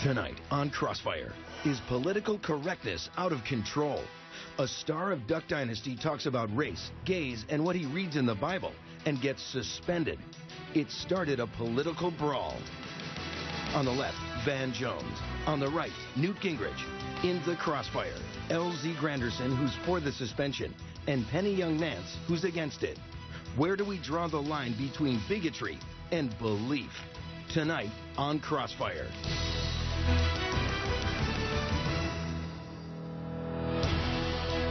Tonight on Crossfire, is political correctness out of control? A star of Duck Dynasty talks about race, gays, and what he reads in the Bible, and gets suspended. It started a political brawl. On the left, Van Jones. On the right, Newt Gingrich. In the Crossfire, L.Z. Granderson, who's for the suspension, and Penny Young Nance, who's against it. Where do we draw the line between bigotry and belief? Tonight on Crossfire.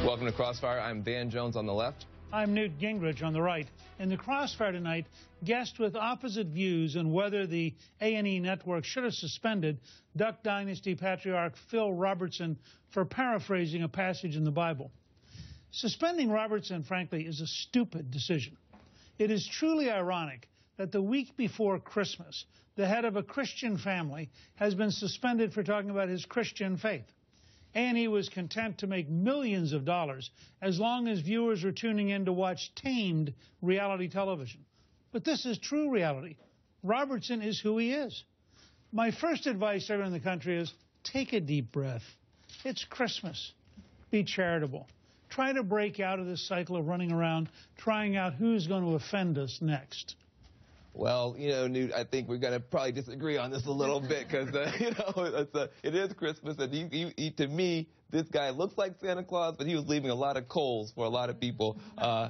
Welcome to Crossfire. I'm Van Jones on the left. I'm Newt Gingrich on the right. In the Crossfire tonight, guests with opposite views on whether the A&E network should have suspended Duck Dynasty patriarch Phil Robertson for paraphrasing a passage in the Bible. Suspending Robertson, frankly, is a stupid decision. It is truly ironic that the week before Christmas, the head of a Christian family has been suspended for talking about his Christian faith. A&E was content to make millions of dollars as long as viewers were tuning in to watch tamed reality television. But this is true reality. Robertson is who he is. My first advice to everyone in the country is take a deep breath. It's Christmas. Be charitable. Try to break out of this cycle of running around, trying out who's going to offend us next. Well, you know, Newt, I think we're going to probably disagree on this a little bit because, you know, it is Christmas, and to me, this guy looks like Santa Claus, but he was leaving a lot of coals for a lot of people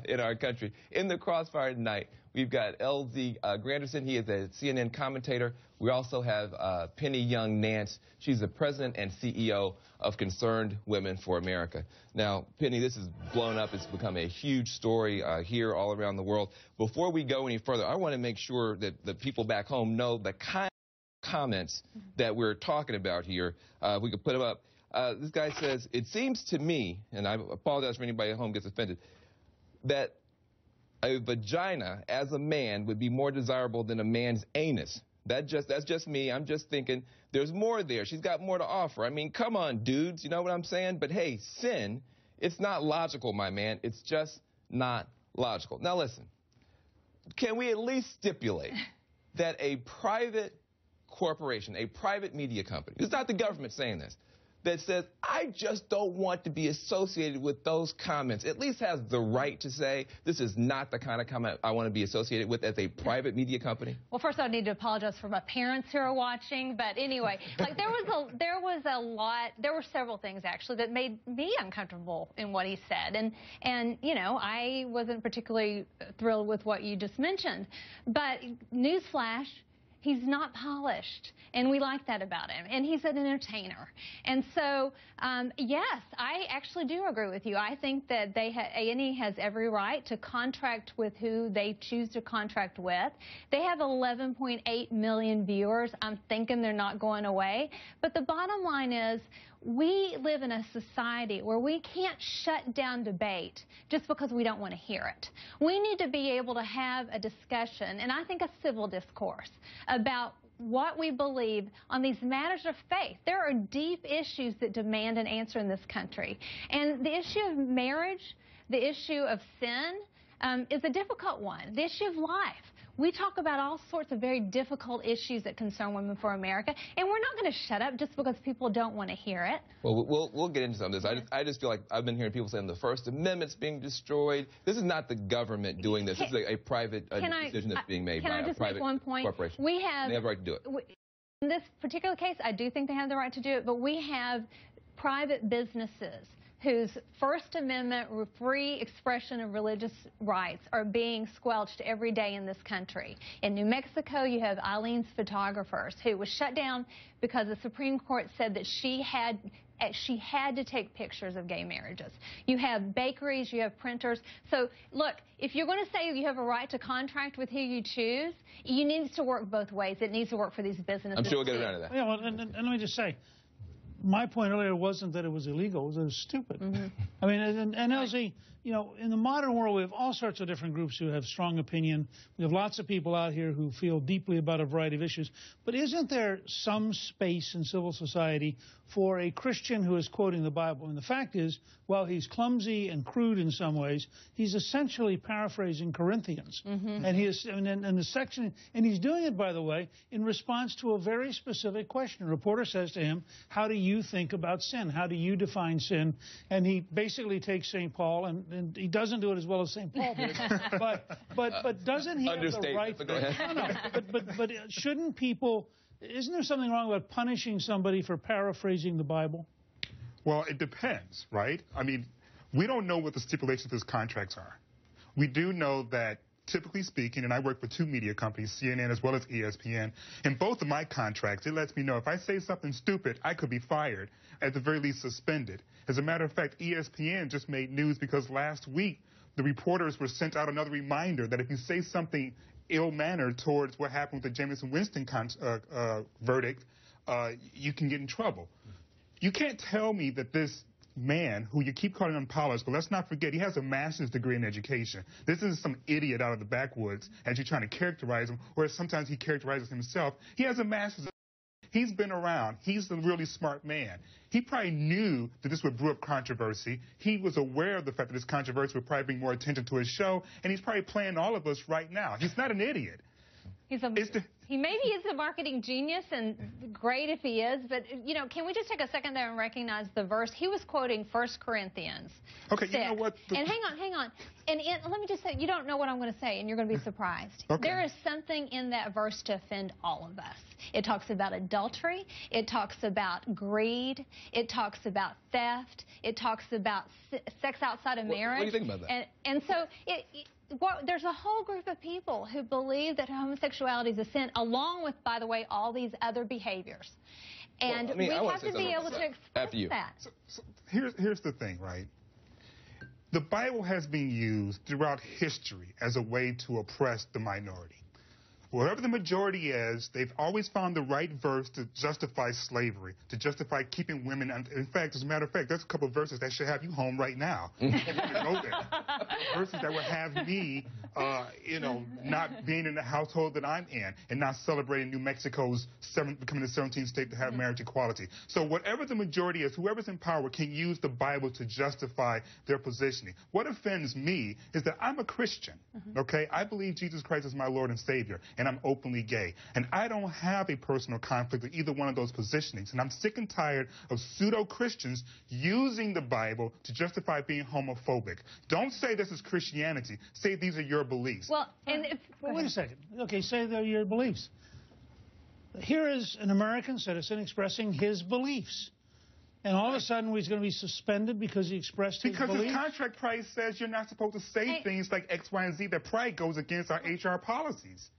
in our country. In the Crossfire tonight, we've got L.Z. Granderson. He is a CNN commentator. We also have Penny Young Nance. She's the president and CEO of Concerned Women for America. Now, Penny, this has blown up. It's become a huge story here all around the world. Before we go any further, I want to make sure that the people back home know the kind of comments that we're talking about here. We could put them up. This guy says, it seems to me, and I apologize for anybody at home gets offended, that a vagina as a man would be more desirable than a man's anus. That's just me. I'm just thinking there's more there. She's got more to offer. I mean, come on, dudes. You know what I'm saying? But, hey, sin, it's not logical, my man. It's just not logical. Now, listen, can we at least stipulate that a private corporation, a private media company, it's not the government saying this, that says, I just don't want to be associated with those comments, at least has the right to say, this is not the kind of comment I want to be associated with as a private media company? Well, first I need to apologize for my parents who are watching, but anyway, like there were several things actually that made me uncomfortable in what he said, and you know, I wasn't particularly thrilled with what you just mentioned, but newsflash, he's not polished, and we like that about him, and he's an entertainer. And so, yes, I actually do agree with you. I think that A&E has every right to contract with who they choose to contract with. They have 11.8 million viewers. I'm thinking they're not going away. But the bottom line is, we live in a society where we can't shut down debate just because we don't want to hear it. We need to be able to have a discussion, and I think a civil discourse, about what we believe on these matters of faith. There are deep issues that demand an answer in this country. And the issue of marriage, the issue of sin, is a difficult one. The issue of life. We talk about all sorts of very difficult issues that concern Women for America, and we're not going to shut up just because people don't want to hear it. Well, we'll get into some of this. I just feel like I've been hearing people saying the First Amendment's being destroyed. This is not the government doing this. This is a private decision that's being made by a private corporation. We have, they have the right to do it. In this particular case, I do think they have the right to do it, but we have private businesses whose First Amendment free expression of religious rights are being squelched every day in this country. In New Mexico, you have Eileen's Photographers, who was shut down because the Supreme Court said that she had to take pictures of gay marriages. You have bakeries, you have printers. So, look, if you're going to say you have a right to contract with who you choose, you need to work both ways. It needs to work for these businesses. I'm sure we'll get around to that. Yeah, well, and let me just say, my point earlier wasn't that it was illegal, it was stupid. I mean, and LZ, you know, in the modern world, we have all sorts of different groups who have strong opinion. We have lots of people out here who feel deeply about a variety of issues. But isn't there some space in civil society for a Christian who is quoting the Bible? And the fact is, while he's clumsy and crude in some ways, he's essentially paraphrasing Corinthians. And he is, and the section, and he's doing it, by the way, in response to a very specific question. A reporter says to him, "How do you think about sin? How do you define sin?" And he basically takes St. Paul, and he doesn't do it as well as St. Paul did. but doesn't he have the right? But shouldn't people? Isn't there something wrong about punishing somebody for paraphrasing the Bible? Well, it depends, right? I mean, we don't know what the stipulations of his contracts are. We do know that, typically speaking, and I work for 2 media companies, CNN as well as ESPN, in both of my contracts, it lets me know if I say something stupid, I could be fired, at the very least suspended. As a matter of fact, ESPN just made news because last week, the reporters were sent out another reminder that if you say something ill-mannered towards what happened with the Jameson Winston verdict, you can get in trouble. You can't tell me that this man, who you keep calling unpolished, but let's not forget, he has a master's degree in education. This isn't some idiot out of the backwoods, as you're trying to characterize him, or as sometimes he characterizes himself. He has a master's. He's been around. He's a really smart man. He probably knew that this would brew up controversy. He was aware of the fact that this controversy would probably bring more attention to his show, and he's probably playing all of us right now. He's not an idiot. He maybe is a marketing genius, and great if he is, but, you know, can we just take a second there and recognize the verse? He was quoting 1 Corinthians 6. You know what? And hang on. And let me just say, you don't know what I'm going to say, and you're going to be surprised. Okay. There is something in that verse to offend all of us. It talks about adultery. It talks about greed. It talks about theft. It talks about sex outside of marriage. What do you think about that? And so there's a whole group of people who believe that homosexuality is a sin, along with, by the way, all these other behaviors. And we have to be able to express that. So here's the thing, right? The Bible has been used throughout history as a way to oppress the minority. Wherever the majority is, they've always found the right verse to justify slavery, to justify keeping women. In fact, as a matter of fact, there's a couple of verses that should have you home right now. Go there. Verses that would have me, not being in the household that I'm in and not celebrating New Mexico's becoming the 17th state to have marriage equality. So whatever the majority is, whoever's in power can use the Bible to justify their positioning. What offends me is that I'm a Christian, okay? I believe Jesus Christ is my Lord and Savior, and I'm openly gay. And I don't have a personal conflict with either one of those positionings. And I'm sick and tired of pseudo-Christians using the Bible to justify being homophobic. Don't say this is Christianity. Say these are your beliefs. Well, wait a second. Okay, say they're your beliefs. Here is an American citizen expressing his beliefs. And all of a sudden, he's going to be suspended because he expressed his beliefs? Because his contract price says you're not supposed to say things like X, Y, and Z that probably goes against our HR policies.